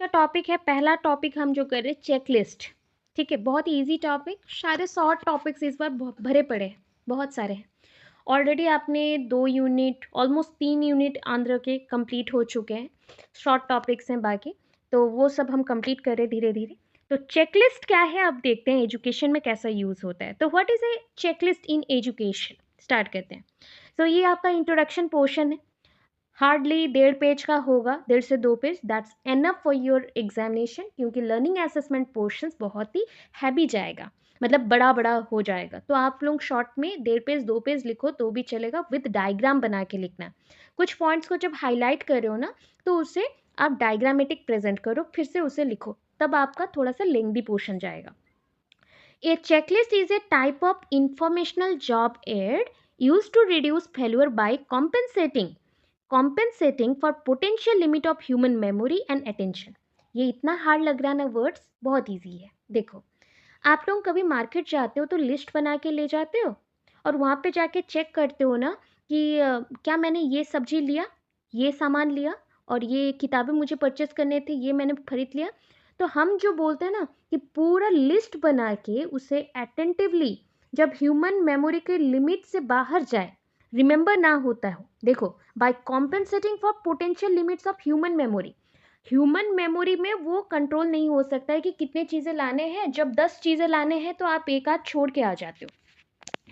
का टॉपिक है, पहला टॉपिक हम जो कर रहे हैं चेकलिस्ट। ठीक है, बहुत इजी टॉपिक, सारे शॉर्ट टॉपिक्स इस बार भरे पड़े हैं, बहुत सारे हैं। ऑलरेडी आपने 2 यूनिट, ऑलमोस्ट 3 यूनिट आंध्र के कंप्लीट हो चुके हैं, शॉर्ट टॉपिक्स हैं बाकी, तो वो सब हम कंप्लीट कर रहे हैं धीरे धीरे। तो चेकलिस्ट क्या है अब देखते हैं एजुकेशन में कैसा यूज़ होता है। तो what is a checklist in education, start करते हैं। तो ये आपका इंट्रोडक्शन पोर्शन है, हार्डली 1.5 पेज का होगा, 1.5 से 2 page, that's enough for your examination, क्योंकि लर्निंग असेसमेंट पोर्शंस बहुत ही हैवी जाएगा, मतलब बड़ा बड़ा हो जाएगा। तो आप लोग शॉर्ट में 1.5 पेज 2 पेज लिखो तो भी चलेगा, विद डायग्राम बना के लिखना। कुछ पॉइंट्स को जब हाईलाइट कर रहे हो ना, तो उसे आप डायग्रामेटिक प्रेजेंट करो, फिर से उसे लिखो, तब आपका थोड़ा सा लेंदी पोर्शन जाएगा। A checklist is a type of informational job aid used to reduce failure by compensating for potential limit of human memory and attention। ये इतना हार्ड लग रहा है ना वर्ड्स, बहुत इजी है। देखो, आप लोग कभी मार्केट जाते हो तो लिस्ट बना के ले जाते हो, और वहाँ पे जाके चेक करते हो ना कि क्या मैंने ये सब्जी लिया, ये सामान लिया, और ये किताबें मुझे परचेस करने थे, ये मैंने खरीद लिया। तो हम जो बोलते हैं ना कि पूरा लिस्ट बना के उसे अटेंटिवली, जब ह्यूमन मेमोरी के लिमिट से बाहर जाए, रिमेंबर ना होता हो, देखो, by compensating for potential limits of human memory. Human memory में वो कंट्रोल नहीं हो सकता है कि कितने चीज़ें लाने हैं। जब 10 चीज़ें लाने हैं तो आप एक आध छोड़ के आ जाते हो,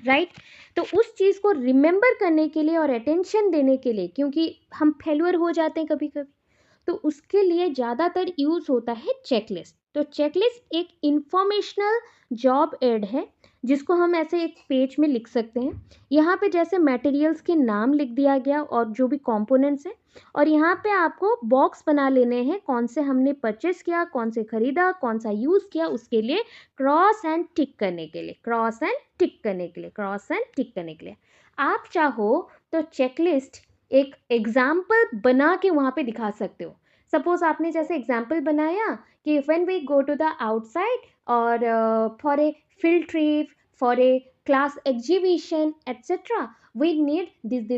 राइट। तो उस चीज़ को रिमेंबर करने के लिए और अटेंशन देने के लिए, क्योंकि हम फेल्यूर हो जाते हैं कभी कभी, तो उसके लिए ज़्यादातर यूज़ होता है चेकलिस्ट। तो चेकलिस्ट एक इंफॉर्मेशनल जॉब एड है, जिसको हम ऐसे एक पेज में लिख सकते हैं। यहाँ पे जैसे मटेरियल्स के नाम लिख दिया गया और जो भी कंपोनेंट्स हैं, और यहाँ पे आपको बॉक्स बना लेने हैं, कौन से हमने परचेस किया, कौन से खरीदा, कौन सा यूज़ किया, उसके लिए क्रॉस एंड टिक करने के लिए, क्रॉस एंड टिक करने के लिए, क्रॉस एंड टिक करने के लिए। आप चाहो तो चेकलिस्ट एक एग्जाम्पल बना के वहाँ पे दिखा सकते हो। सपोज आपने जैसे एग्जाम्पल बनाया कि when we go to the outside, और for a field trip, for a class exhibition etcetera, we need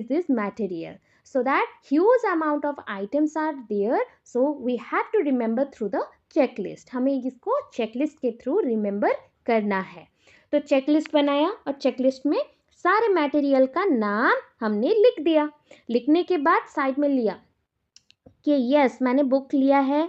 this material, so that huge amount of items are there, so we have to remember through the checklist। हमें इसको checklist के through remember करना है। तो checklist बनाया और checklist में सारे मटेरियल का नाम हमने लिख दिया। लिखने के बाद साइड में लिया कि यस मैंने बुक लिया है,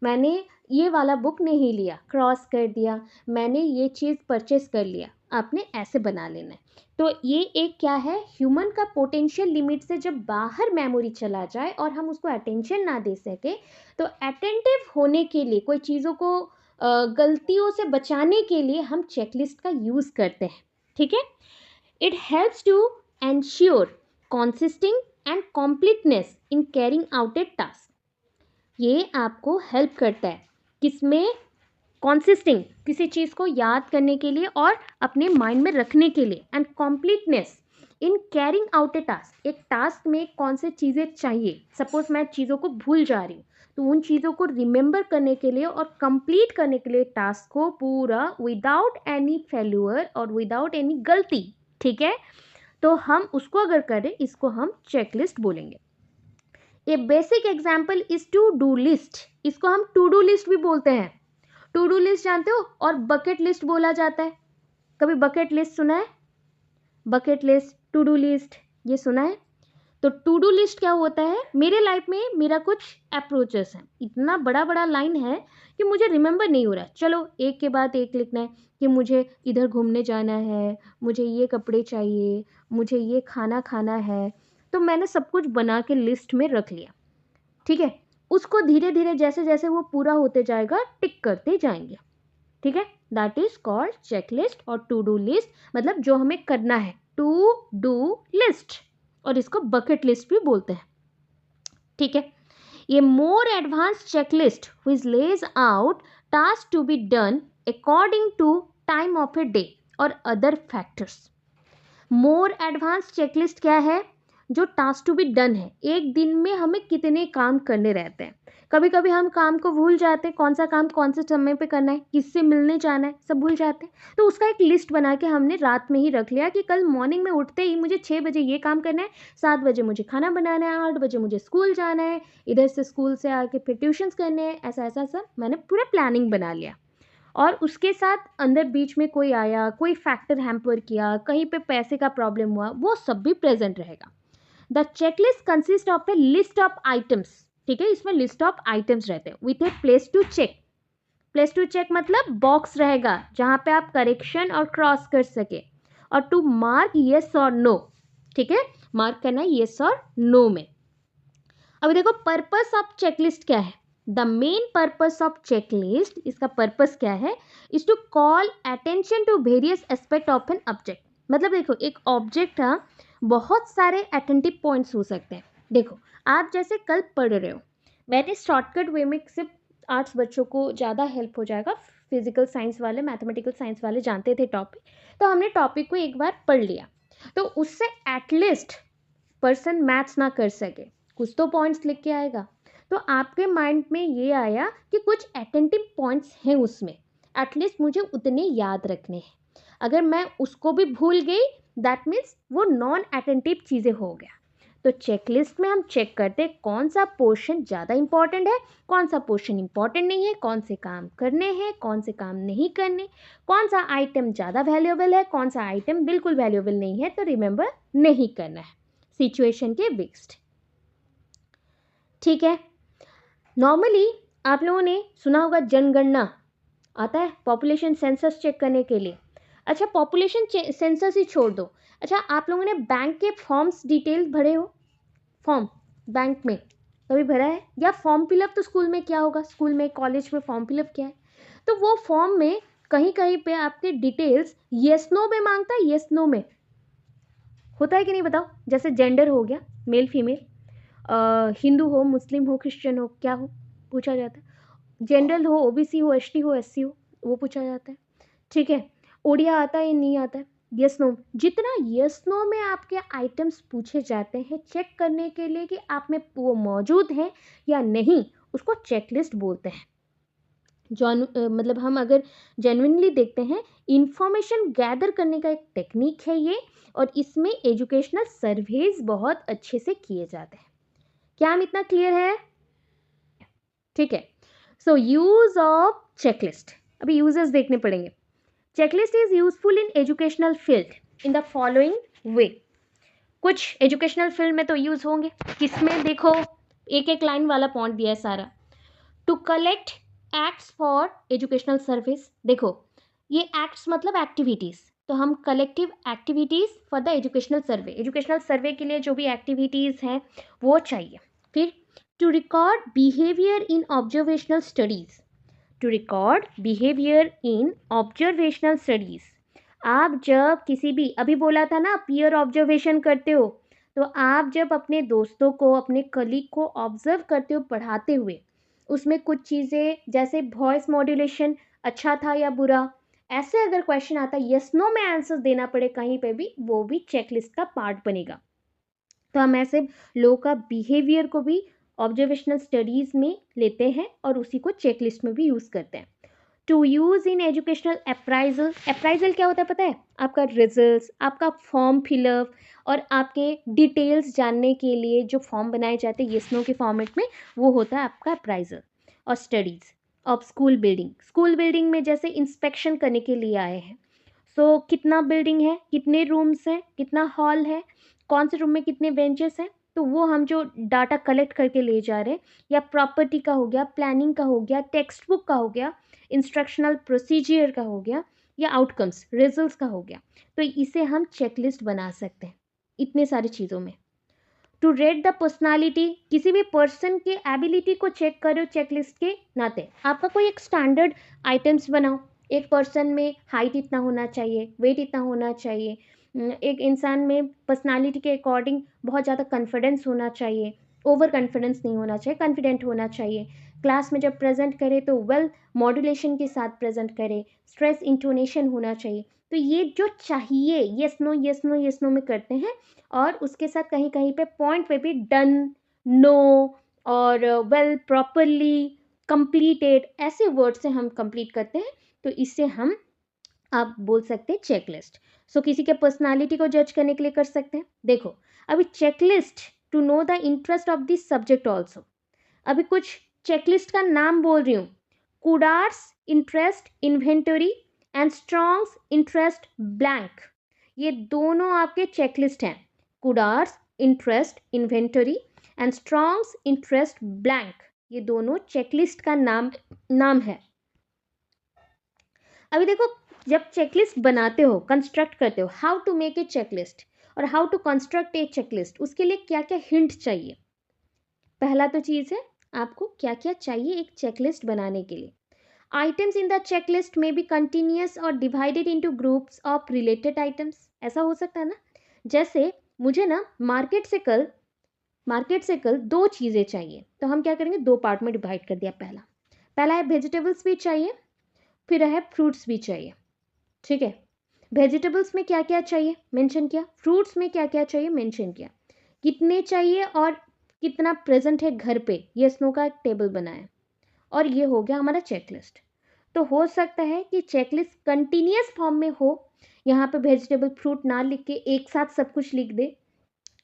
मैंने ये वाला बुक नहीं लिया, क्रॉस कर दिया, मैंने ये चीज़ परचेस कर लिया, आपने ऐसे बना लेना है। तो ये एक क्या है, ह्यूमन का पोटेंशियल लिमिट से जब बाहर मेमोरी चला जाए और हम उसको अटेंशन ना दे सके, तो अटेंटिव होने के लिए, कोई चीज़ों को गलतियों से बचाने के लिए हम चेकलिस्ट का यूज़ करते हैं। ठीक है, it helps to ensure consisting and completeness in carrying out a task. ये आपको हेल्प करता है किसमें, कॉन्सिस्टिंग, किसी चीज़ को याद करने के लिए और अपने माइंड में रखने के लिए, and completeness in carrying out a task. एक टास्क में कौन से चीज़ें चाहिए, सपोज मैं चीज़ों को भूल जा रही हूँ, तो उन चीज़ों को रिमेंबर करने के लिए और कंप्लीट करने के लिए टास्क को पूरा विदाउट एनी फेल्यूर और विदाउट एनी गलती, ठीक है, तो हम उसको अगर करें, इसको हम चेकलिस्ट बोलेंगे। A basic example is to do list, इसको हम टू डू लिस्ट भी बोलते हैं। टू डू लिस्ट जानते हो, और बकेट लिस्ट बोला जाता है। कभी बकेट लिस्ट सुना है, bucket list, to do list, ये सुना है। तो टू डू लिस्ट क्या होता है, मेरे लाइफ में मेरा कुछ अप्रोचेस हैं, इतना बड़ा बड़ा लाइन है कि मुझे रिमेंबर नहीं हो रहा है, चलो एक के बाद एक लिखना है कि मुझे इधर घूमने जाना है, मुझे ये कपड़े चाहिए, मुझे ये खाना खाना है, तो मैंने सब कुछ बना के लिस्ट में रख लिया। ठीक है, उसको धीरे धीरे जैसे जैसे वो पूरा होते जाएगा टिक करते जाएंगे। ठीक है, दैट इज कॉल्ड चेकलिस्ट और टू डू लिस्ट, मतलब जो हमें करना है, टू डू लिस्ट, और इसको बकेट लिस्ट भी बोलते हैं। ठीक है, ये more advance checklist which lays out task to be done according to time of a day और other factors. More advance checklist क्या है, जो टास्क टू बी डन है, एक दिन में हमें कितने काम करने रहते हैं, कभी कभी हम काम को भूल जाते हैं, कौन सा काम कौन से समय पे करना है, किससे मिलने जाना है, सब भूल जाते हैं। तो उसका एक लिस्ट बना के हमने रात में ही रख लिया कि कल मॉर्निंग में उठते ही मुझे 6 बजे ये काम करना है, 7 बजे मुझे खाना बनाना है, 8 बजे मुझे स्कूल जाना है, इधर से स्कूल से आके फिर ट्यूशन्स करने हैं, ऐसा ऐसा सब मैंने पूरा प्लानिंग बना लिया। और उसके साथ अंदर बीच में कोई आया, कोई फैक्टर हैम्पर किया, कहीं पे पैसे का प्रॉब्लम हुआ, वो सब भी प्रेजेंट रहेगा। The checklist consist of a list of items, ठीक है, इसमें लिस्ट ऑफ आइटम्स रहते हैं with a place to check. Place to check मतलब बॉक्स रहेगा जहां पे आप करेक्शन और क्रॉस कर सके, और टू मार्क येस और नो, ठीक है, मार्क करना है येस और नो में। अब देखो पर्पस ऑफ चेकलिस्ट क्या है। The main purpose of checklist, इसका पर्पस क्या है, is to call attention to various aspect of an object. मतलब देखो एक ऑब्जेक्ट का बहुत सारे अटेंटिव पॉइंट्स हो सकते हैं। देखो आप जैसे कल पढ़ रहे हो, मैंने शॉर्टकट वे में सिर्फ आर्ट्स बच्चों को ज़्यादा हेल्प हो जाएगा, फिजिकल साइंस वाले मैथमेटिकल साइंस वाले जानते थे टॉपिक, तो हमने टॉपिक को एक बार पढ़ लिया, तो उससे एटलीस्ट पर्सन मैथ्स ना कर सके कुछ तो पॉइंट्स लिख के आएगा। तो आपके माइंड में ये आया कि कुछ अटेंटिव पॉइंट्स हैं उसमें, एटलीस्ट मुझे उतने याद रखने हैं। अगर मैं उसको भी भूल गई दैट मीन्स वो नॉन अटेंटिव चीज़ें हो गया। तो चेकलिस्ट में हम चेक करते हैं कौन सा पोर्शन ज़्यादा इंपॉर्टेंट है, कौन सा पोर्शन इंपॉर्टेंट नहीं है, कौन से काम करने हैं, कौन से काम नहीं करने, कौन सा आइटम ज़्यादा वैल्यूएबल है, कौन सा आइटम बिल्कुल वैल्यूएबल नहीं है, तो रिमेंबर नहीं करना है सिचुएशन के बेस्ड, ठीक है। नॉर्मली आप लोगों ने सुना होगा जनगणना आता है पॉपुलेशन सेंसस चेक करने के लिए। अच्छा पॉपुलेशन सेंसस ही छोड़ दो, अच्छा आप लोगों ने बैंक के फॉर्म्स डिटेल्स भरे हो, फॉर्म बैंक में कभी भरा है, या फॉर्म फिलअप तो स्कूल में क्या होगा, स्कूल में कॉलेज में फॉर्म फिलअप क्या है, तो वो फॉर्म में कहीं कहीं पे आपके डिटेल्स येस नो में मांगता है, येस नो में होता है कि नहीं बताओ। जैसे जेंडर हो गया मेल फीमेल, हिंदू हो मुस्लिम हो क्रिश्चियन हो क्या हो पूछा जाता है, जनरल हो ओबीसी हो एसटी हो एससी हो वो पूछा जाता है, ठीक है। ओडिया आता है या नहीं आता है, यस नो। जितना यस नो में आपके आइटम्स पूछे जाते हैं चेक करने के लिए कि आप में वो मौजूद हैं या नहीं, उसको चेकलिस्ट बोलते हैं। मतलब हम अगर जेन्युइनली देखते हैं इंफॉर्मेशन गैदर करने का एक टेक्निक है ये, और इसमें एजुकेशनल सर्वेज बहुत अच्छे से किए जाते हैं। क्या हम इतना क्लियर है, ठीक है। सो यूज ऑफ चेकलिस्ट, अभी यूजर्स देखने पड़ेंगे। Checklist is useful in educational field in the following वे। कुछ एजुकेशनल फील्ड में तो यूज होंगे, किसमें देखो एक एक लाइन वाला पॉइंट दिया है सारा। To collect acts for educational service, देखो ये एक्ट्स मतलब एक्टिविटीज, तो हम collective activities for the educational survey, educational survey के लिए जो भी एक्टिविटीज हैं वो चाहिए। फिर to record behaviour in observational studies, to record behaviour in observational studies, आप जब किसी भी, अभी बोला था ना पीयर ऑब्जर्वेशन करते हो, तो आप जब अपने दोस्तों को अपने कलीग को ऑब्जर्व करते हो पढ़ाते हुए, उसमें कुछ चीज़ें जैसे वॉइस मॉड्यूलेशन अच्छा था या बुरा, ऐसे अगर क्वेश्चन आता है यस नो में आंसर देना पड़े कहीं पे भी, वो भी चेकलिस्ट का पार्ट बनेगा। तो हम ऐसे लोगों का बिहेवियर को भी ऑब्जर्वेशनल स्टडीज़ में लेते हैं और उसी को चेकलिस्ट में भी यूज़ करते हैं। To use in educational appraisal, appraisal क्या होता है पता है, आपका रिजल्ट्स, आपका फॉर्म फिलअप और आपके डिटेल्स जानने के लिए जो फॉर्म बनाए जाते हैं येस नो के फॉर्मेट में, वो होता है आपका अप्राइजल। और studies of school building, school building में जैसे इंस्पेक्शन करने के लिए आए हैं, सो कितना बिल्डिंग है, कितने रूम्स हैं, कितना हॉल है, कौन से रूम में कितने बेंचेस हैं, तो वो हम जो डाटा कलेक्ट करके ले जा रहे हैं, या प्रॉपर्टी का हो गया, प्लानिंग का हो गया, टेक्स्ट बुक का हो गया, इंस्ट्रक्शनल प्रोसीजर का हो गया, या आउटकम्स रिजल्ट्स का हो गया, तो इसे हम चेकलिस्ट बना सकते हैं इतने सारी चीज़ों में। टू रेट द पर्सनालिटी, किसी भी पर्सन के एबिलिटी को चेक करो चेकलिस्ट के नाते, आपका कोई एक स्टैंडर्ड आइटम्स बनाओ, एक पर्सन में हाइट इतना होना चाहिए, वेट इतना होना चाहिए, एक इंसान में पर्सनालिटी के अकॉर्डिंग बहुत ज़्यादा कॉन्फिडेंस होना चाहिए, ओवर कॉन्फिडेंस नहीं होना चाहिए, कॉन्फिडेंट होना चाहिए, क्लास में जब प्रेजेंट करे तो वेल मॉड्यूलेशन के साथ प्रेजेंट करे, स्ट्रेस इंटोनेशन होना चाहिए, तो ये जो चाहिए yes no yes no yes no में करते हैं, और उसके साथ कहीं कहीं पे पॉइंट पे भी डन, नो और वेल, प्रॉपरली, कंप्लीटेड, ऐसे वर्ड से हम कंप्लीट करते हैं, तो इससे हम आप बोल सकते हैं चेकलिस्ट। सो किसी के पर्सनालिटी को जज करने के लिए कर सकते हैं। देखो, अभी checklist to know the interest of this subject also. अभी कुछ चेकलिस्ट का नाम बोल रही हूँ। Kuder's interest inventory and Strong's interest blank, ये दोनों आपके चेकलिस्ट हैं। Kuder's interest inventory and Strong's interest blank, ये दोनों चेकलिस्ट का नाम है। अभी देखो, जब चेकलिस्ट बनाते हो, कंस्ट्रक्ट करते हो, how to make a checklist और how to construct a checklist, उसके लिए क्या क्या हिंट चाहिए। पहला तो चीज़ है, आपको क्या क्या चाहिए एक चेकलिस्ट बनाने के लिए। आइटम्स इन द चेकलिस्ट में बी कंटिन्यूअस और divided into groups of related items. ऐसा हो सकता है ना, जैसे मुझे ना मार्केट से कल दो चीज़ें चाहिए, तो हम क्या करेंगे, दो पार्ट में डिवाइड कर दिया। पहला है वेजिटेबल्स भी चाहिए, फिर है फ्रूट्स भी चाहिए। ठीक है, वेजिटेबल्स में क्या क्या चाहिए मेंशन किया, फ्रूट्स में क्या क्या चाहिए मेंशन किया, कितने चाहिए और कितना प्रेजेंट है घर पे, ये स्नो का एक टेबल बनाया, और ये हो गया हमारा चेकलिस्ट। तो हो सकता है कि चेकलिस्ट कंटिन्यूअस फॉर्म में हो, यहाँ पे वेजिटेबल फ्रूट ना लिख के एक साथ सब कुछ लिख दे,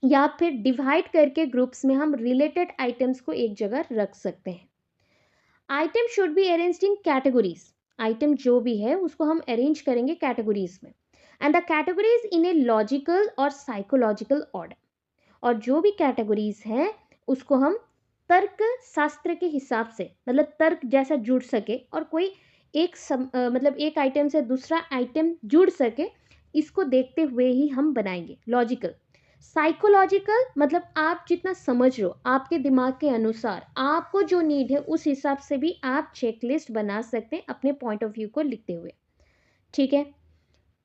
या फिर डिवाइड करके ग्रुप्स में हम रिलेटेड आइटम्स को एक जगह रख सकते हैं। Item should be arranged in categories, item जो भी है उसको हम अरेंज करेंगे कैटेगरीज में, and the categories in a logical और साइकोलॉजिकल ऑर्डर, और जो भी कैटेगरीज हैं उसको हम तर्क शास्त्र के हिसाब से, मतलब तर्क जैसा जुड़ सके और कोई मतलब एक आइटम से दूसरा आइटम जुड़ सके, इसको देखते हुए ही हम बनाएंगे। लॉजिकल, साइकोलॉजिकल मतलब आप जितना समझ रहे हो, आपके दिमाग के अनुसार आपको जो नीड है उस हिसाब से भी आप चेकलिस्ट बना सकते हैं अपने पॉइंट ऑफ व्यू को लिखते हुए। ठीक है,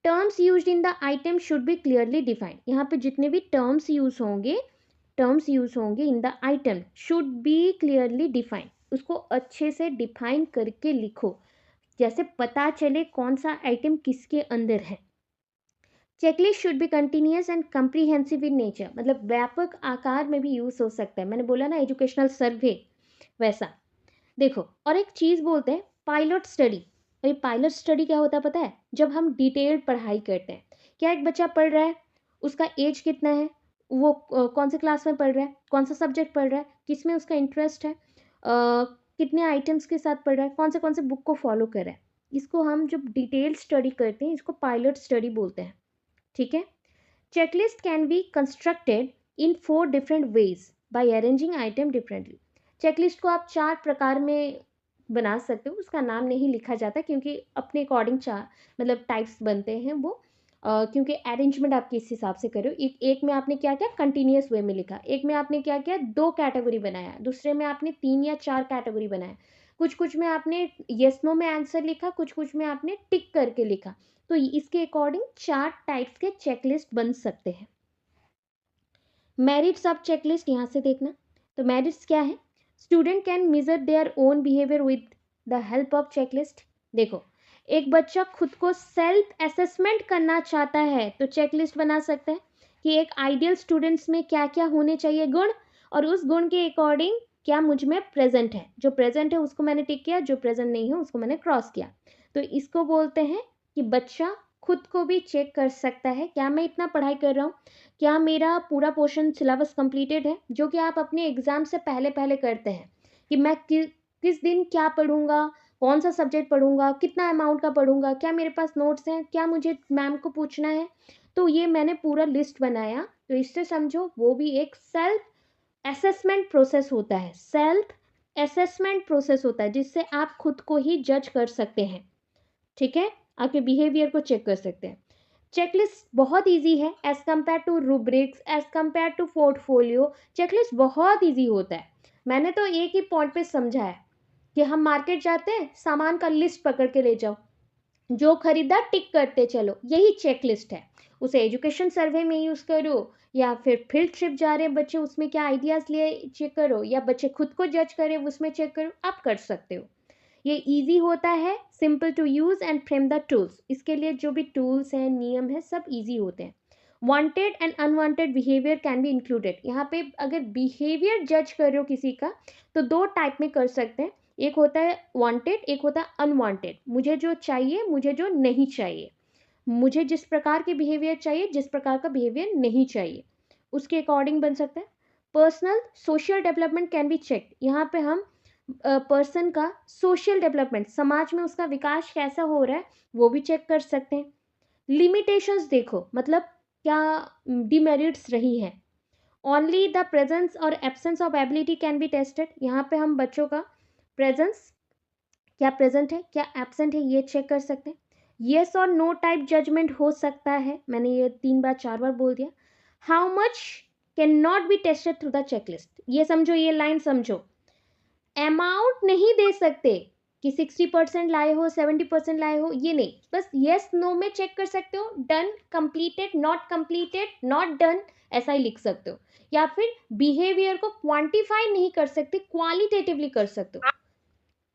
terms used in the item should be clearly defined, यहाँ पे जितने भी टर्म्स यूज होंगे in the item should be clearly defined, उसको अच्छे से डिफाइन करके लिखो, जैसे पता चले कौन सा आइटम किसके अंदर है। Checklist should be continuous and comprehensive in nature, मतलब व्यापक आकार में भी यूज हो सकता है, मैंने बोला ना एजुकेशनल सर्वे वैसा। देखो, और एक चीज़ बोलते हैं पायलट स्टडी। अभी पायलट स्टडी क्या होता है पता है, जब हम डिटेल्ड पढ़ाई करते हैं। क्या एक बच्चा पढ़ रहा है, उसका एज कितना है, वो कौन से क्लास में पढ़ रहा है, कौन सा सब्जेक्ट पढ़ रहा है, किस में उसका इंटरेस्ट है, कितने आइटम्स के साथ पढ़ रहा है, कौन से बुक को फॉलो कर रहा है, इसको हम जब डिटेल्ड स्टडी करते हैं इसको पायलट स्टडी बोलते हैं। ठीक है, checklist can be constructed in 4 different ways bye arranging item differently. Checklist को आप 4 प्रकार में बना सकते हो, उसका नाम नहीं लिखा जाता क्योंकि अपने अकॉर्डिंग चार मतलब टाइप्स बनते हैं वो, क्योंकि अरेंजमेंट आप किस हिसाब से करो। एक में आपने क्या किया, कंटिन्यूअस वे में लिखा, एक में आपने क्या किया, 2 कैटेगरी बनाया, दूसरे में आपने 3 या 4 कैटेगरी बनाया, कुछ में आपने येस नो में आंसर लिखा, कुछ में आपने टिक करके लिखा। तो इसके अकॉर्डिंग 4 टाइप्स के चेकलिस्ट बन सकते हैं। मेरिट्स ऑफ चेकलिस्ट यहाँ से देखना, तो मेरिट्स क्या है, student can measure their own behaviour with the help of checklist. देखो, एक बच्चा खुद को सेल्फ असेसमेंट करना चाहता है तो चेकलिस्ट बना सकते हैं कि एक आइडियल स्टूडेंट्स में क्या क्या होने चाहिए गुण, और उस गुण के अकॉर्डिंग क्या मुझ में प्रेजेंट है, जो प्रेजेंट है उसको मैंने टिक किया, जो प्रेजेंट नहीं है उसको मैंने क्रॉस किया। तो इसको बोलते हैं कि बच्चा खुद को भी चेक कर सकता है, क्या मैं इतना पढ़ाई कर रहा हूँ, क्या मेरा पूरा पोर्शन सिलेबस कंप्लीटेड है, जो कि आप अपने एग्ज़ाम से पहले पहले करते हैं कि मैं किस दिन क्या पढ़ूंगा, कौन सा सब्जेक्ट पढ़ूंगा, कितना अमाउंट का पढ़ूंगा, क्या मेरे पास नोट्स हैं, क्या मुझे मैम को पूछना है। तो ये मैंने पूरा लिस्ट बनाया, तो इससे समझो वो भी एक सेल्फ असेसमेंट प्रोसेस होता है, सेल्फ असेसमेंट प्रोसेस होता है जिससे आप खुद को ही जज कर सकते हैं। ठीक है, आपके बिहेवियर को चेक कर सकते हैं। चेकलिस्ट बहुत इजी है as compare to rubrics, as compare to portfolio. Checklist बहुत इजी होता है, मैंने तो एक ही पॉइंट पे समझा है कि हम मार्केट जाते हैं, सामान का लिस्ट पकड़ के ले जाओ, जो खरीदा टिक करते चलो, यही चेकलिस्ट है। उसे एजुकेशन सर्वे में यूज़ करो, या फिर फील्ड ट्रिप जा रहे बच्चे उसमें क्या आइडियाज़ लिए चेक करो, या बच्चे खुद को जज करें उसमें चेक करो, आप कर सकते हो। ये इजी होता है, simple to use and frame the tools, इसके लिए जो भी टूल्स हैं नियम है सब इजी होते हैं। Wanted and unwanted behaviour can be included. यहाँ पे अगर बिहेवियर जज कर रहे हो किसी का तो दो टाइप में कर सकते हैं, एक होता है वांटेड, एक होता है अनवांटेड। मुझे जो चाहिए, मुझे जो नहीं चाहिए, मुझे जिस प्रकार के बिहेवियर चाहिए, जिस प्रकार का बिहेवियर नहीं चाहिए, उसके अकॉर्डिंग बन सकता है। Personal social development can be check. यहाँ पे हम पर्सन का सोशल डेवलपमेंट, समाज में उसका विकास कैसा हो रहा है, वो भी चेक कर सकते हैं। लिमिटेशंस देखो, मतलब क्या डिमेरिट्स रही है। ओनली द प्रेजेंस और absence of ability can be tested. यहाँ पे हम बच्चों का प्रेजेंस, क्या प्रेजेंट है क्या एब्सेंट है, ये चेक कर सकते हैं। येस और नो टाइप जजमेंट हो सकता है, मैंने ये 3 बार 4 बार बोल दिया। How much can not be tested through the checklist. ये समझो, ये लाइन समझो, अमाउंट नहीं दे सकते कि 60% लाए हो, 70% लाए हो, ये नहीं, बस येस नो में चेक कर सकते हो। डन, कंप्लीटेड, नॉट डन, ऐसा ही लिख सकते हो। या फिर बिहेवियर को क्वांटिफाई नहीं कर सकते, क्वालिटेटिवली कर सकते हो।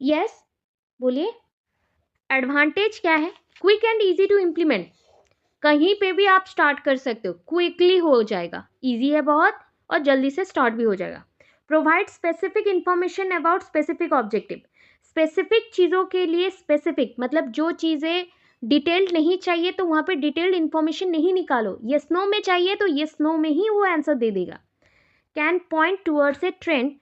यस, बोलिए। एडवांटेज क्या है? Quick and easy to implement. कहीं पे भी आप स्टार्ट कर सकते हो, क्विकली हो जाएगा, इजी है बहुत और जल्दी से स्टार्ट भी हो जाएगा। Provide specific information about specific objective. Specific चीज़ों के लिए स्पेसिफिक, मतलब जो चीज़ें डिटेल्ड नहीं चाहिए तो वहाँ पे डिटेल्ड इंफॉर्मेशन नहीं निकालो। यस नो में चाहिए तो यस नो में ही वो आंसर दे देगा। Can point towards a trend,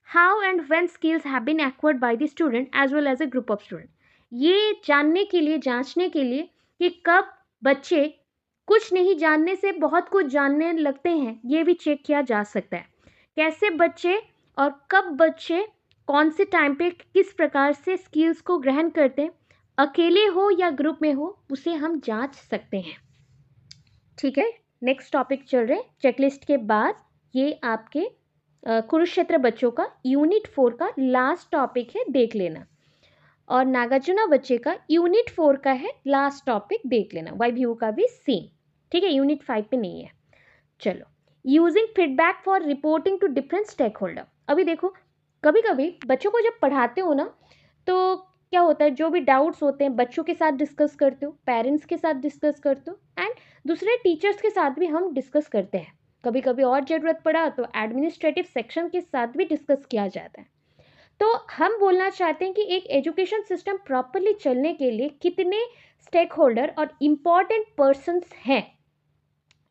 how and when skills have been acquired by the student as well as a group of student. ये जानने के लिए, जांचने के लिए कि कब बच्चे कुछ नहीं जानने से बहुत कुछ जानने लगते हैं, ये भी चेक किया जा सकता है। कैसे बच्चे और कब बच्चे कौन से टाइम पे किस प्रकार से स्किल्स को ग्रहण करते हैं, अकेले हो या ग्रुप में हो, उसे हम जांच सकते हैं। ठीक है, नेक्स्ट टॉपिक चल रहे हैं। चेकलिस्ट के बाद ये आपके कुरुक्षेत्र बच्चों का यूनिट 4 का लास्ट टॉपिक है, देख लेना। और नागार्जुना बच्चे का यूनिट 4 का है लास्ट टॉपिक, देख लेना। वाईवीयू का भी सेम, ठीक है, यूनिट 5 पे नहीं है। चलो, using feedback for reporting to different stakeholder. अभी देखो, कभी कभी बच्चों को जब पढ़ाते हो ना, तो क्या होता है, जो भी डाउट्स होते हैं बच्चों के साथ डिस्कस करते हो, पेरेंट्स के साथ डिस्कस करते हो, एंड दूसरे टीचर्स के साथ भी हम डिस्कस करते हैं। कभी कभी और ज़रूरत पड़ा तो एडमिनिस्ट्रेटिव सेक्शन के साथ भी डिस्कस किया जाता है। तो हम बोलना चाहते हैं कि एक एजुकेशन सिस्टम प्रॉपरली चलने के लिए कितने स्टेक होल्डर और इम्पॉर्टेंट पर्सन्स हैं।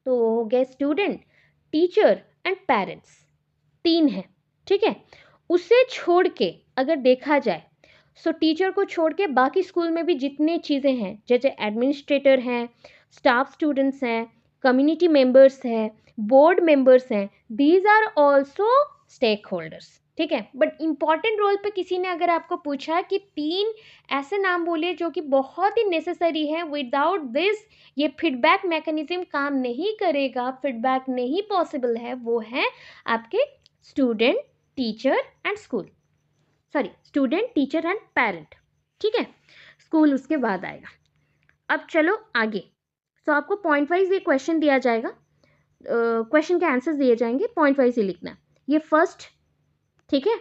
तो हो गए स्टूडेंट, टीचर एंड पेरेंट्स, 3 हैं, ठीक है। उसे छोड़ के अगर देखा जाए, सो टीचर को छोड़ के बाकी स्कूल में भी जितने चीज़ें हैं, जैसे एडमिनिस्ट्रेटर हैं, स्टाफ स्टूडेंट्स हैं, कम्युनिटी मेंबर्स हैं, बोर्ड मेंबर्स हैं, these are also stakeholders, ठीक है। बट इंपॉर्टेंट रोल पे किसी ने अगर आपको पूछा कि 3 ऐसे नाम बोले जो कि बहुत ही नेसेसरी है, विदाउट दिस ये फीडबैक मैकेनिज्म काम नहीं करेगा, फीडबैक नहीं पॉसिबल है, वो है आपके student, teacher and school, sorry, student, teacher and parent, ठीक है। स्कूल उसके बाद आएगा। अब चलो आगे। तो आपको पॉइंट वाइज ये क्वेश्चन दिया जाएगा, क्वेश्चन के आंसर्स दिए जाएंगे, पॉइंट वाइज ही लिखना। ये फर्स्ट, ठीक है।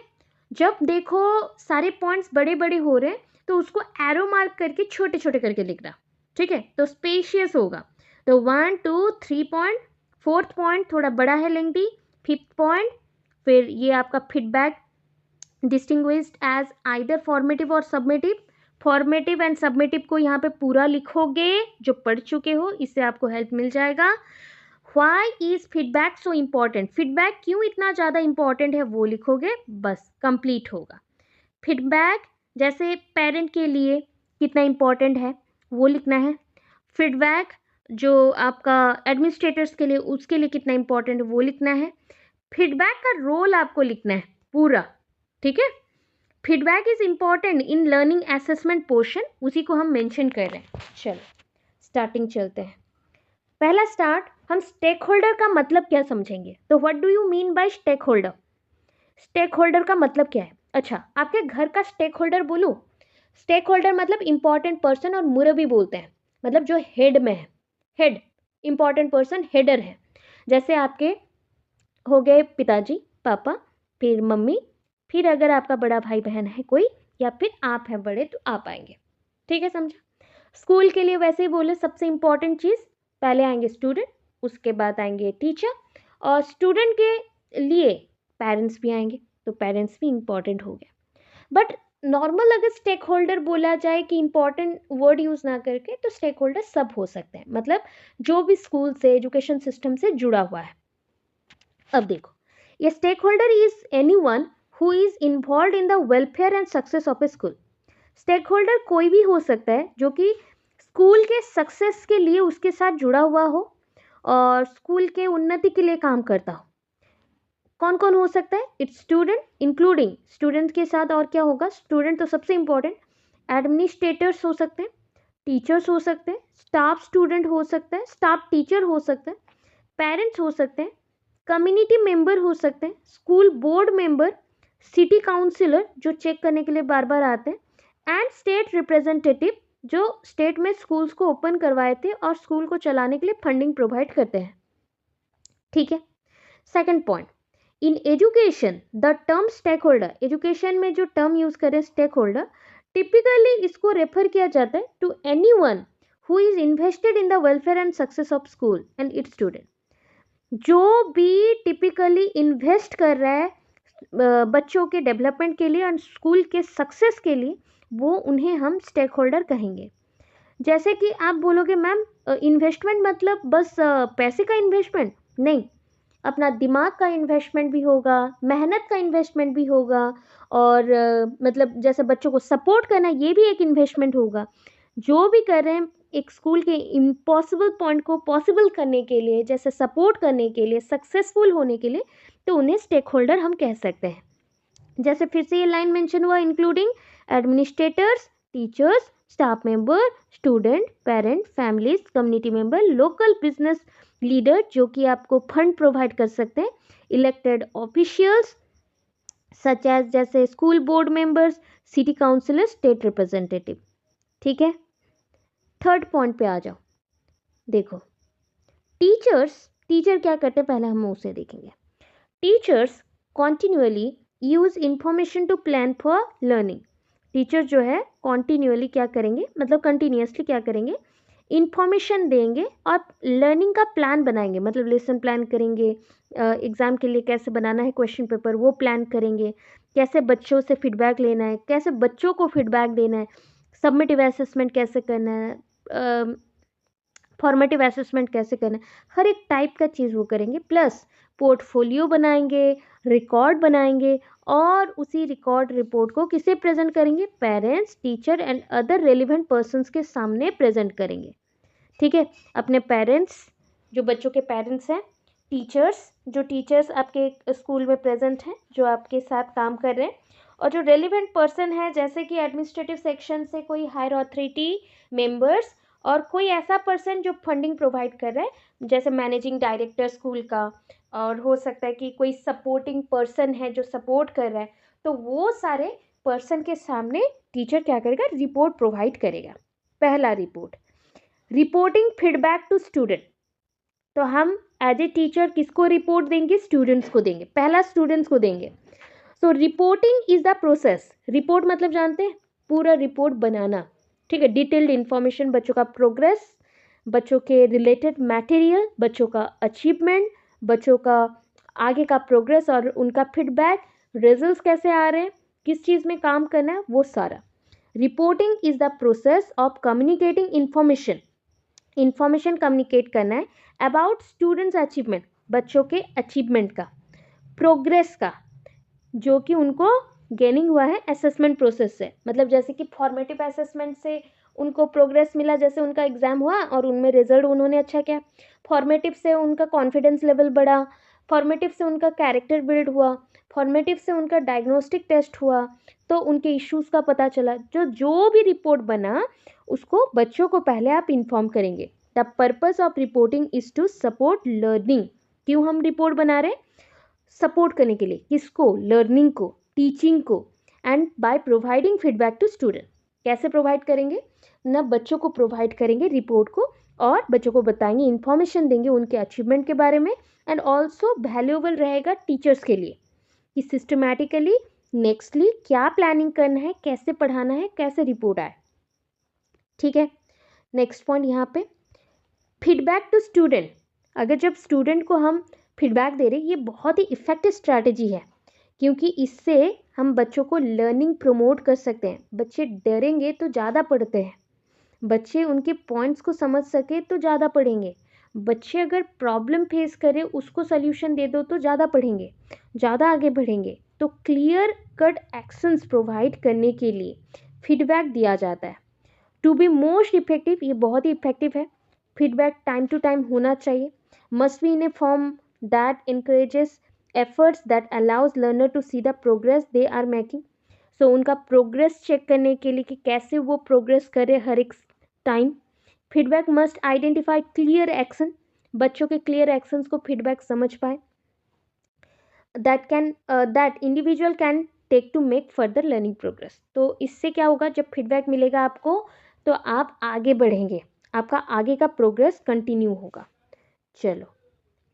जब देखो सारे पॉइंट्स बड़े बड़े हो रहे हैं तो उसको एरो मार्क करके छोटे छोटे करके लिखना, ठीक है, तो स्पेशियस होगा। तो 1 2 3 पॉइंट, 4th पॉइंट थोड़ा बड़ा है, लेंथी, 5th पॉइंट, फिर ये आपका feedback distinguished as either formative और सबमिटिव। फॉर्मेटिव एंड सबमिटिव को यहाँ पे पूरा लिखोगे, जो पढ़ चुके हो, इससे आपको हेल्प मिल जाएगा। Why is feedback so important? Feedback क्यों इतना ज़्यादा इंपॉर्टेंट है वो लिखोगे, बस कंप्लीट होगा। फीडबैक जैसे पेरेंट के लिए कितना इंपॉर्टेंट है वो लिखना है। फीडबैक जो आपका एडमिनिस्ट्रेटर्स के लिए, उसके लिए कितना इंपॉर्टेंट है वो लिखना है। फीडबैक का रोल आपको लिखना है पूरा, ठीक है। Feedback is important in learning assessment portion, उसी को हम मेंशन कर रहे हैं। चलो स्टार्टिंग चलते हैं। पहला स्टार्ट, हम स्टेक होल्डर का मतलब क्या समझेंगे। तो what do you mean by stakeholder? Stakeholder का मतलब क्या है? अच्छा, आपके घर का स्टेक होल्डर बोलूँ? स्टेक होल्डर मतलब इंपॉर्टेंट पर्सन, और मुरबी बोलते हैं, मतलब जो हेड में है, हेड, इंपॉर्टेंट पर्सन, हेडर है। जैसे आपके हो गए पिताजी, पापा, फिर मम्मी, फिर अगर आपका बड़ा भाई बहन है कोई, या फिर आप हैं बड़े तो आप आएंगे, ठीक है, समझा। स्कूल के लिए वैसे ही बोले, सबसे इंपॉर्टेंट चीज़, पहले आएंगे स्टूडेंट, उसके बाद आएंगे टीचर, और स्टूडेंट के लिए पेरेंट्स भी आएंगे, तो पेरेंट्स भी इम्पॉर्टेंट हो गया। बट नॉर्मल अगर स्टेक होल्डर बोला जाए कि इंपॉर्टेंट वर्ड यूज़ ना करके, तो स्टेक होल्डर सब हो सकते हैं, मतलब जो भी स्कूल से, एजुकेशन सिस्टम से जुड़ा हुआ है। अब देखो, ये stakeholder is anyone who is involve in the welfare and success of a school. Stakeholder कोई भी हो सकता है जो कि स्कूल के सक्सेस के लिए उसके साथ जुड़ा हुआ हो और स्कूल के उन्नति के लिए काम करता हो। कौन कौन हो सकता है? इट्स स्टूडेंट, इंक्लूडिंग स्टूडेंट के साथ और क्या होगा? स्टूडेंट तो सबसे इंपॉर्टेंट, एडमिनिस्ट्रेटर्स हो सकते हैं, टीचर्स हो सकते हैं, स्टाफ स्टूडेंट हो सकता है, स्टाफ टीचर हो सकते हैं, पेरेंट्स हो सकते हैं, कम्युनिटी मेंबर हो सकते हैं, school board member, city councillor जो चेक करने के लिए बार बार आते हैं, एंड स्टेट रिप्रेजेंटेटिव जो स्टेट में स्कूल्स को ओपन करवाए थे और स्कूल को चलाने के लिए फंडिंग प्रोवाइड करते हैं। ठीक है। Second point, in education the term stakeholder, education में जो टर्म यूज करें स्टेक होल्डर, टिपिकली इसको रेफर किया जाता है to anyone who is invested in the welfare and success of school and its student. जो भी टिपिकली इन्वेस्ट कर रहा है बच्चों के डेवलपमेंट के लिए और स्कूल के सक्सेस के लिए, वो उन्हें हम स्टेक होल्डर कहेंगे। जैसे कि आप बोलोगे मैम इन्वेस्टमेंट मतलब बस पैसे का इन्वेस्टमेंट नहीं, अपना दिमाग का इन्वेस्टमेंट भी होगा, मेहनत का इन्वेस्टमेंट भी होगा, और मतलब जैसे बच्चों को सपोर्ट करना, ये भी एक इन्वेस्टमेंट होगा। जो भी कर रहे हैं एक स्कूल के इम्पॉसिबल पॉइंट को पॉसिबल करने के लिए, जैसे सपोर्ट करने के लिए, सक्सेसफुल होने के लिए, तो उन्हें स्टेक होल्डर हम कह सकते हैं। जैसे फिर से ये लाइन मेंशन हुआ, including administrators, teachers, staff member, student, parent, families, community member, local business leader जो कि आपको फंड प्रोवाइड कर सकते हैं, इलेक्टेड ऑफिशियल्स सच एज जैसे school board members, city councillor, state representative. ठीक है। थर्ड पॉइंट पे आ जाओ। देखो, टीचर क्या करते हैं पहले हम उसे देखेंगे। Teachers continuously use information to plan for learning. Teacher जो है कॉन्टिन्यूअली क्या करेंगे, मतलब कंटिन्यूअसली क्या करेंगे, इंफॉर्मेशन देंगे और लर्निंग का प्लान बनाएंगे, मतलब लेसन प्लान करेंगे, एग्ज़ाम के लिए कैसे बनाना है क्वेश्चन पेपर वो प्लान करेंगे, कैसे बच्चों से फीडबैक लेना है, कैसे बच्चों को फीडबैक देना है, सबमिटिव असेसमेंट कैसे करना है, फॉर्मेटिव असेसमेंट कैसे करना है, हर एक टाइप का चीज़ वो करेंगे। प्लस पोर्टफोलियो बनाएंगे, रिकॉर्ड बनाएंगे, और उसी रिकॉर्ड रिपोर्ट को किसे प्रेजेंट करेंगे? Parents, teacher and other relevant persons के सामने प्रेजेंट करेंगे। ठीक है। अपने पेरेंट्स, जो बच्चों के पेरेंट्स हैं, टीचर्स, जो टीचर्स आपके स्कूल में प्रेजेंट हैं, जो आपके साथ काम कर रहे हैं, और जो रेलिवेंट पर्सन है जैसे कि एडमिनिस्ट्रेटिव सेक्शन से कोई हायर अथॉरिटी मेंबर्स, और कोई ऐसा पर्सन जो फंडिंग प्रोवाइड कर रहा है जैसे मैनेजिंग डायरेक्टर स्कूल का, और हो सकता है कि कोई सपोर्टिंग पर्सन है जो सपोर्ट कर रहा है, तो वो सारे पर्सन के सामने टीचर क्या करेगा? रिपोर्ट प्रोवाइड करेगा। पहला report, reporting feedback to student. तो हम एज ए टीचर किसको रिपोर्ट देंगे? स्टूडेंट्स को देंगे। पहला स्टूडेंट्स को देंगे। So reporting is the process, report मतलब जानते हैं पूरा रिपोर्ट बनाना। ठीक है। डिटेल्ड इंफॉर्मेशन, बच्चों का प्रोग्रेस, बच्चों के रिलेटेड मटेरियल, बच्चों का अचीवमेंट, बच्चों का आगे का प्रोग्रेस और उनका फीडबैक, रिजल्ट्स कैसे आ रहे हैं, किस चीज़ में काम करना है, वो सारा। Reporting is the process of communicating information, information communicate करना है अबाउट स्टूडेंट्स अचीवमेंट, बच्चों के अचीवमेंट का, प्रोग्रेस का जो कि उनको गेनिंग हुआ है असेसमेंट प्रोसेस से, मतलब जैसे कि फॉर्मेटिव असेसमेंट से उनको प्रोग्रेस मिला, जैसे उनका एग्ज़ाम हुआ और उनमें रिजल्ट उन्होंने अच्छा किया, फॉर्मेटिव से उनका कॉन्फिडेंस लेवल बढ़ा, फॉर्मेटिव से उनका कैरेक्टर बिल्ड हुआ, फॉर्मेटिव से उनका डायग्नोस्टिक टेस्ट हुआ, तो उनके इश्यूज़ का पता चला। जो भी रिपोर्ट बना उसको बच्चों को पहले आप इन्फॉर्म करेंगे। The purpose of reporting is to support learning. क्यों हम रिपोर्ट बना रहे हैं? सपोर्ट करने के लिए। किसको? लर्निंग को, टीचिंग को, and by providing feedback to student. कैसे प्रोवाइड करेंगे ना? बच्चों को प्रोवाइड करेंगे रिपोर्ट को, और बच्चों को बताएंगे, इन्फॉर्मेशन देंगे उनके अचीवमेंट के बारे में, एंड ऑल्सो वैल्यूएबल रहेगा टीचर्स के लिए कि सिस्टमैटिकली नेक्स्टली क्या प्लानिंग करना है, कैसे पढ़ाना है, कैसे रिपोर्ट आए। ठीक है। नेक्स्ट पॉइंट यहाँ पे, फीडबैक टू स्टूडेंट। अगर जब स्टूडेंट को हम फीडबैक दे रहे हैं, ये बहुत ही इफ़ेक्टिव स्ट्रैटेजी है, क्योंकि इससे हम बच्चों को लर्निंग प्रमोट कर सकते हैं। बच्चे डरेंगे तो ज़्यादा पढ़ते हैं, बच्चे उनके पॉइंट्स को समझ सके तो ज़्यादा पढ़ेंगे, बच्चे अगर प्रॉब्लम फेस करें उसको सल्यूशन दे दो तो ज़्यादा पढ़ेंगे, ज़्यादा आगे बढ़ेंगे। तो क्लियर कट एक्शंस प्रोवाइड करने के लिए फीडबैक दिया जाता है। टू बी मोस्ट इफेक्टिव, ये बहुत ही इफेक्टिव है। फीडबैक टाइम टू टाइम होना चाहिए, must be in a form that encourages efforts that allows learner to see the progress they are making. So उनका प्रोग्रेस चेक करने के लिए कि कैसे वो प्रोग्रेस करे हर एक time. Feedback must identify clear action, बच्चों के क्लियर एक्शंस को फीडबैक समझ पाए, that individual can take to make further learning progress. तो इससे क्या होगा, जब फीडबैक मिलेगा आपको तो आप आगे बढ़ेंगे, आपका आगे का प्रोग्रेस कंटिन्यू होगा। चलो,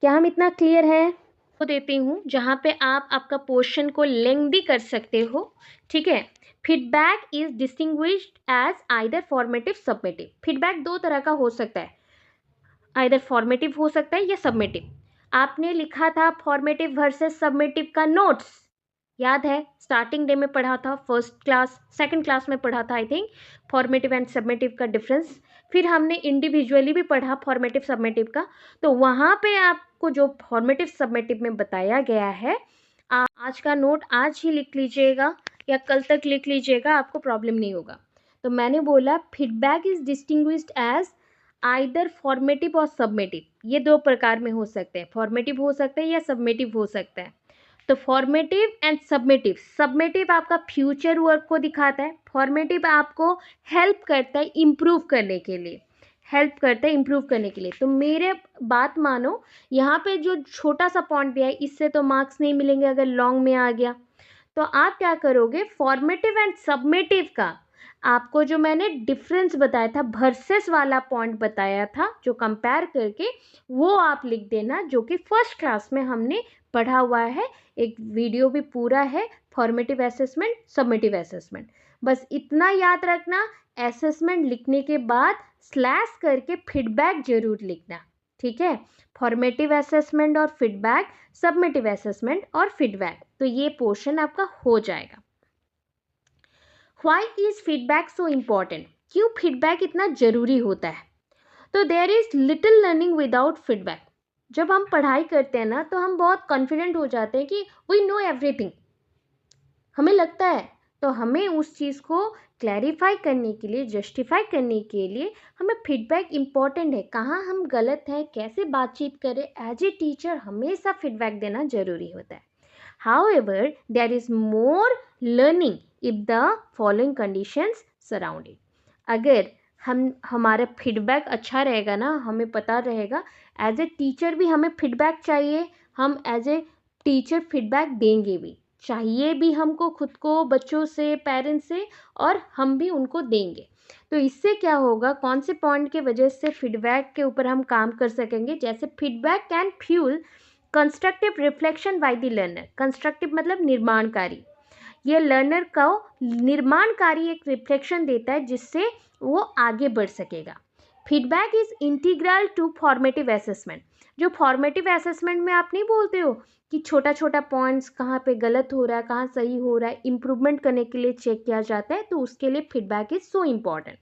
क्या हम इतना क्लियर है? तो देती हूँ जहाँ पे आप आपका पोर्शन को लेंदी कर सकते हो, ठीक है। Feedback is distinguished as either formative summative. Feedback दो तरह का हो सकता है, आइदर फॉर्मेटिव हो सकता है या सबमिटिव। आपने लिखा था फॉर्मेटिव वर्सेस सबमिटिव का नोट्स, याद है? स्टार्टिंग डे में पढ़ा था, फर्स्ट क्लास सेकंड क्लास में पढ़ा था I think, formative and submissive का डिफरेंस। फिर हमने इंडिविजुअली भी पढ़ा फॉर्मेटिव सबमिटिव का। तो वहाँ पे आपको जो फॉर्मेटिव सबमिटिव में बताया गया है, आज का नोट आज ही लिख लीजिएगा या कल तक लिख लीजिएगा, आपको प्रॉब्लम नहीं होगा। तो मैंने बोला feedback is distinguished as either formative और सबमिटिव। ये दो प्रकार में हो सकते हैं, फॉर्मेटिव हो सकता है या सबमिटिव हो सकता है। तो फॉर्मेटिव एंड सबमिटिव, सबमिटिव आपका फ्यूचर वर्क को दिखाता है, फॉर्मेटिव आपको हेल्प करता है इम्प्रूव करने के लिए, हेल्प करता है इम्प्रूव करने के लिए। तो मेरे बात मानो, यहाँ पे जो छोटा सा पॉइंट दिया है इससे तो मार्क्स नहीं मिलेंगे अगर लॉन्ग में आ गया। तो आप क्या करोगे, फॉर्मेटिव एंड सबमिटिव का आपको जो मैंने डिफरेंस बताया था, वर्सेस वाला पॉइंट बताया था जो कंपेयर करके, वो आप लिख देना, जो कि फर्स्ट क्लास में हमने पढ़ा हुआ है। एक वीडियो भी पूरा है, फॉर्मेटिव असेसमेंट सबमिटिव असेसमेंट। बस इतना याद रखना, असेसमेंट लिखने के बाद स्लैश करके फीडबैक जरूर लिखना, ठीक है। फॉर्मेटिव असेसमेंट और फीडबैक, सबमिटिव असेसमेंट और फीडबैक, तो ये पोर्शन आपका हो जाएगा। Why is feedback so important? क्यों फीडबैक इतना जरूरी होता है? तो there is little learning without feedback. जब हम पढ़ाई करते हैं ना, तो हम बहुत कॉन्फिडेंट हो जाते हैं कि वी नो एवरीथिंग, हमें लगता है। तो हमें उस चीज़ को क्लैरिफाई करने के लिए, जस्टिफाई करने के लिए हमें फीडबैक इम्पॉर्टेंट है। कहाँ हम गलत हैं, कैसे बातचीत करें, एज ए टीचर हमेशा फीडबैक देना जरूरी होता है। However, there is more learning if the following conditions surround it. अगर हमारा फीडबैक अच्छा रहेगा ना, हमें पता रहेगा, एज ए टीचर भी हमें फीडबैक चाहिए, हम एज ए टीचर फीडबैक देंगे भी, चाहिए भी हमको खुद को, बच्चों से, पेरेंट्स से, और हम भी उनको देंगे। तो इससे क्या होगा, कौन से पॉइंट के वजह से फीडबैक के ऊपर हम काम कर सकेंगे? जैसे feedback can fuel constructive reflection by the learner. Constructive मतलब निर्माणकारी, ये लर्नर को निर्माणकारी एक रिफ्लेक्शन देता है जिससे वो आगे बढ़ सकेगा। Feedback is integral to formative assessment. जो फॉर्मेटिव असेसमेंट में आप नहीं बोलते हो कि छोटा छोटा पॉइंट्स कहाँ पे गलत हो रहा है, कहाँ सही हो रहा है, इम्प्रूवमेंट करने के लिए चेक किया जाता है, तो उसके लिए feedback is so important.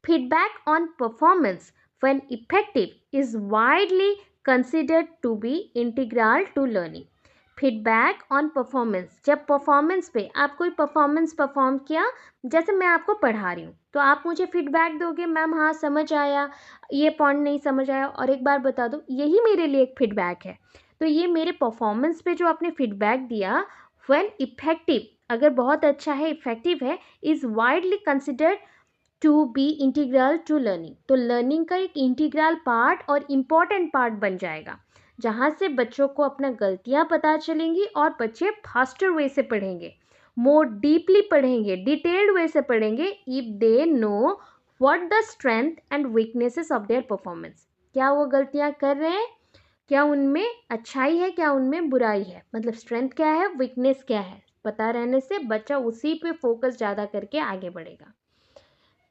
Feedback on performance when effective is widely considered to be integral to learning. Feedback on performance, जब परफॉर्मेंस पे आप कोई परफॉर्मेंस परफॉर्म किया, जैसे मैं आपको पढ़ा रही हूँ तो आप मुझे फीडबैक दोगे, मैम हाँ समझ आया, ये पॉइंट नहीं समझ आया और एक बार बता दो, यही मेरे लिए एक फीडबैक है। तो ये मेरे परफॉर्मेंस पे जो आपने फीडबैक दिया, व्हेन इफेक्टिव, अगर बहुत अच्छा है, इफेक्टिव है, is widely considered to be integral to learning. तो लर्निंग का एक इंटीग्रल पार्ट और इम्पॉर्टेंट पार्ट बन जाएगा, जहाँ से बच्चों को अपना गलतियाँ पता चलेंगी और बच्चे फास्टर वे से पढ़ेंगे, मोर डीपली पढ़ेंगे, डिटेल्ड वे से पढ़ेंगे, if they know what the strength and weaknesses of their performance. क्या वो गलतियाँ कर रहे हैं, क्या उनमें अच्छाई है, क्या उनमें बुराई है, मतलब स्ट्रेंथ क्या है, वीकनेस क्या है, पता रहने से बच्चा उसी पे फोकस ज़्यादा करके आगे बढ़ेगा।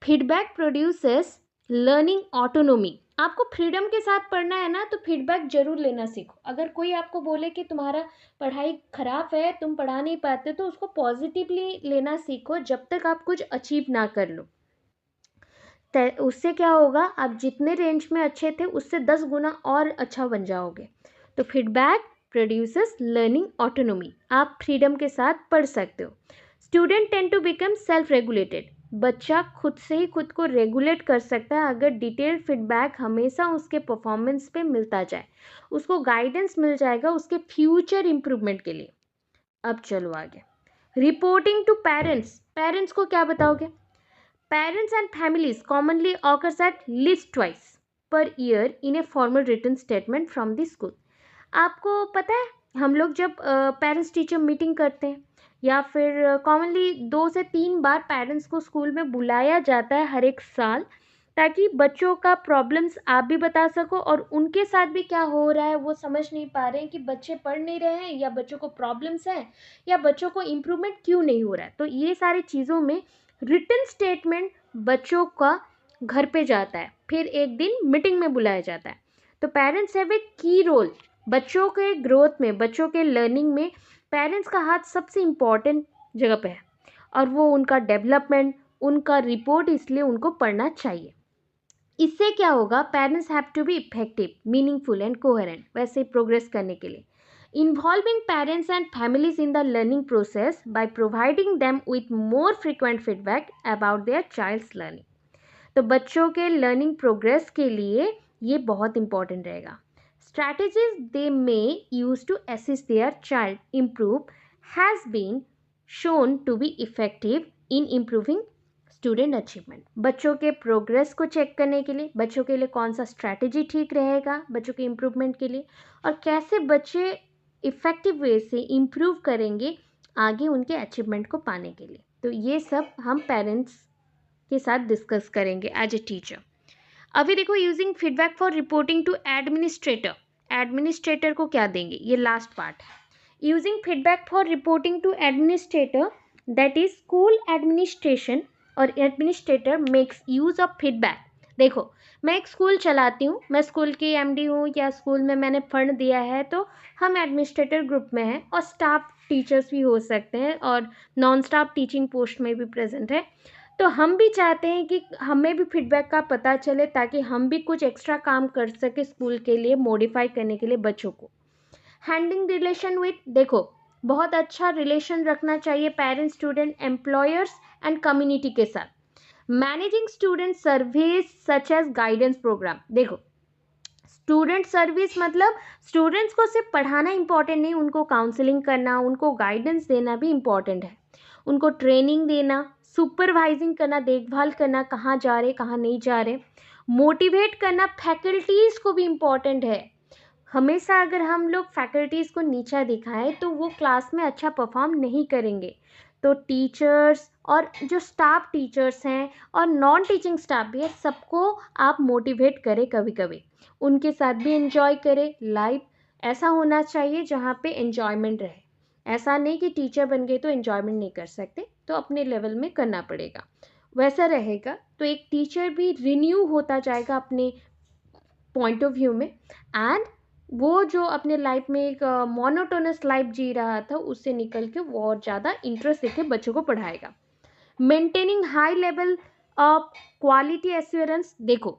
Feedback produces लर्निंग ऑटोनोमी, आपको फ्रीडम के साथ पढ़ना है ना, तो फीडबैक जरूर लेना सीखो। अगर कोई आपको बोले कि तुम्हारा पढ़ाई खराब है, तुम पढ़ा नहीं पाते, तो उसको पॉजिटिवली लेना सीखो जब तक आप कुछ अचीव ना कर लो। उससे क्या होगा, आप जितने रेंज में अच्छे थे उससे 10 गुना और अच्छा बन जाओगे। तो फीडबैक प्रोड्यूसेस लर्निंग ऑटोनोमी, आप फ्रीडम के साथ पढ़ सकते हो। Student tend to become self regulated, बच्चा खुद से ही खुद को रेगुलेट कर सकता है अगर डिटेल्ड फीडबैक हमेशा उसके परफॉर्मेंस पे मिलता जाए, उसको गाइडेंस मिल जाएगा उसके फ्यूचर इंप्रूवमेंट के लिए। अब चलो आगे, रिपोर्टिंग टू पेरेंट्स, पेरेंट्स को क्या बताओगे? Parents and families commonly occurs at least twice per year in a formal written statement from the school. आपको पता है, हम लोग जब पेरेंट्स टीचर मीटिंग करते हैं या फिर कॉमनली 2 से 3 बार पेरेंट्स को स्कूल में बुलाया जाता है हर एक साल, ताकि बच्चों का प्रॉब्लम्स आप भी बता सको और उनके साथ भी क्या हो रहा है वो समझ नहीं पा रहे हैं कि बच्चे पढ़ नहीं रहे हैं या बच्चों को प्रॉब्लम्स हैं या बच्चों को इम्प्रूवमेंट क्यों नहीं हो रहा है। तो ये सारी चीज़ों में रिटन स्टेटमेंट बच्चों का घर पे जाता है, फिर एक दिन मीटिंग में बुलाया जाता है। तो पेरेंट्स हैव ए की रोल बच्चों के ग्रोथ में, बच्चों के लर्निंग में पेरेंट्स का हाथ सबसे इम्पॉर्टेंट जगह पे है और वो उनका डेवलपमेंट, उनका रिपोर्ट, इसलिए उनको पढ़ना चाहिए। इससे क्या होगा, parents have to be effective, meaningful and coherent, वैसे प्रोग्रेस करने के लिए। Involving parents and families in the learning process by providing them with more frequent feedback about their child's learning. तो बच्चों के लर्निंग प्रोग्रेस के लिए ये बहुत इंपॉर्टेंट रहेगा। Strategies they may use to assist their child improve has been shown to be effective in improving student achievement. बच्चों के प्रोग्रेस को चेक करने के लिए बच्चों के लिए कौन सा स्ट्रैटेजी ठीक रहेगा बच्चों के इम्प्रूवमेंट के लिए, और कैसे बच्चे इफ़ेक्टिव वे से इम्प्रूव करेंगे आगे उनके अचीवमेंट को पाने के लिए। तो ये सब हम पेरेंट्स के साथ डिस्कस करेंगे एज ए टीचर। अभी देखो, using feedback for reporting to administrator, administrator को क्या देंगे, ये लास्ट पार्ट है। Using feedback for reporting to administrator, that is school administration और administrator makes use of feedback. देखो, मैं एक स्कूल चलाती हूँ, मैं स्कूल की एमडी हूँ या स्कूल में मैंने फंड दिया है, तो हम एडमिनिस्ट्रेटर ग्रुप में हैं और स्टाफ टीचर्स भी हो सकते हैं और नॉन स्टाफ टीचिंग पोस्ट में भी प्रेजेंट है। तो हम भी चाहते हैं कि हमें भी फीडबैक का पता चले ताकि हम भी कुछ एक्स्ट्रा काम कर सके स्कूल के लिए, मॉडिफाई करने के लिए बच्चों को। हैंडलिंग रिलेशन विथ, देखो बहुत अच्छा रिलेशन रखना चाहिए parents, student, employers and community के साथ। Managing student service such as guidance program, देखो स्टूडेंट सर्विस मतलब स्टूडेंट्स को सिर्फ पढ़ाना इंपॉर्टेंट नहीं, उनको काउंसलिंग करना, उनको गाइडेंस देना भी इम्पॉर्टेंट है, उनको ट्रेनिंग देना, सुपरवाइजिंग करना, देखभाल करना, कहाँ जा रहे कहाँ नहीं जा रहे, मोटिवेट करना फैकल्टीज़ को भी इम्पॉर्टेंट है। हमेशा अगर हम लोग फैकल्टीज़ को नीचा दिखाएं तो वो क्लास में अच्छा परफॉर्म नहीं करेंगे। तो टीचर्स और जो स्टाफ टीचर्स हैं और नॉन टीचिंग स्टाफ भी है, सबको आप मोटिवेट करें, कभी कभी उनके साथ भी एंजॉय करें। लाइफ ऐसा होना चाहिए जहाँ पे एंजॉयमेंट रहे, ऐसा नहीं कि टीचर बन गए तो एंजॉयमेंट नहीं कर सकते, तो अपने लेवल में करना पड़ेगा। वैसा रहेगा तो एक टीचर भी रिन्यू होता जाएगा अपने पॉइंट ऑफ व्यू में, एंड वो जो अपने लाइफ में एक मोनोटोनस लाइफ जी रहा था उससे निकल के वो और ज़्यादा इंटरेस्ट लेके बच्चों को पढ़ाएगा। Maintaining high level of quality assurance, देखो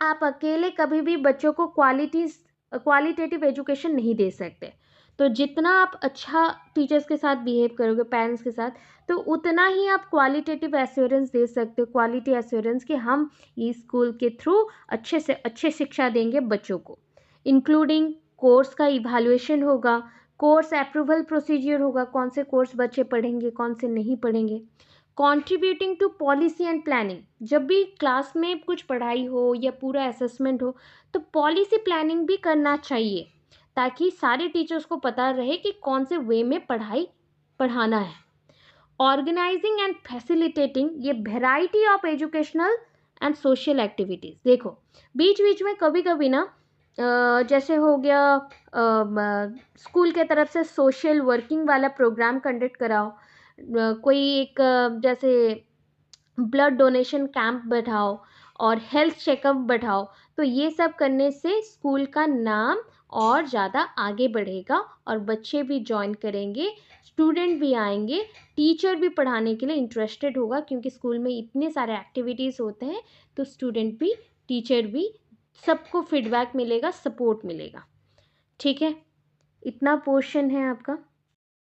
आप अकेले कभी भी बच्चों को क्वालिटेटिव एजुकेशन नहीं दे सकते। तो जितना आप अच्छा टीचर्स के साथ बिहेव करोगे, पेरेंट्स के साथ, तो उतना ही आप क्वालिटेटिव एश्योरेंस दे सकते हो, क्वालिटी एश्योरेंस कि हम इस स्कूल के थ्रू अच्छे से अच्छे शिक्षा देंगे बच्चों को। इंक्लूडिंग कोर्स का इवैल्यूएशन होगा, कोर्स अप्रूवल प्रोसीजर होगा, कौन से कोर्स बच्चे पढ़ेंगे कौन से नहीं पढ़ेंगे। Contributing to policy and planning, जब भी क्लास में कुछ पढ़ाई हो या पूरा असेसमेंट हो तो पॉलिसी प्लानिंग भी करना चाहिए ताकि सारे टीचर्स को पता रहे कि कौन से वे में पढ़ाना है। ऑर्गेनाइजिंग एंड फैसिलिटेटिंग ये variety of educational and social activities, देखो बीच बीच में कभी कभी ना जैसे हो गया स्कूल के तरफ से सोशल वर्किंग वाला प्रोग्राम कंडक्ट कराओ, कोई एक जैसे ब्लड डोनेशन कैंप बैठाओ और हेल्थ चेकअप बढ़ाओ। तो ये सब करने से स्कूल का नाम और ज़्यादा आगे बढ़ेगा और बच्चे भी ज्वाइन करेंगे, स्टूडेंट भी आएंगे, टीचर भी पढ़ाने के लिए इंटरेस्टेड होगा, क्योंकि स्कूल में इतने सारे एक्टिविटीज़ होते हैं तो स्टूडेंट भी टीचर भी सबको फीडबैक मिलेगा, सपोर्ट मिलेगा। ठीक है, इतना पोर्शन है आपका।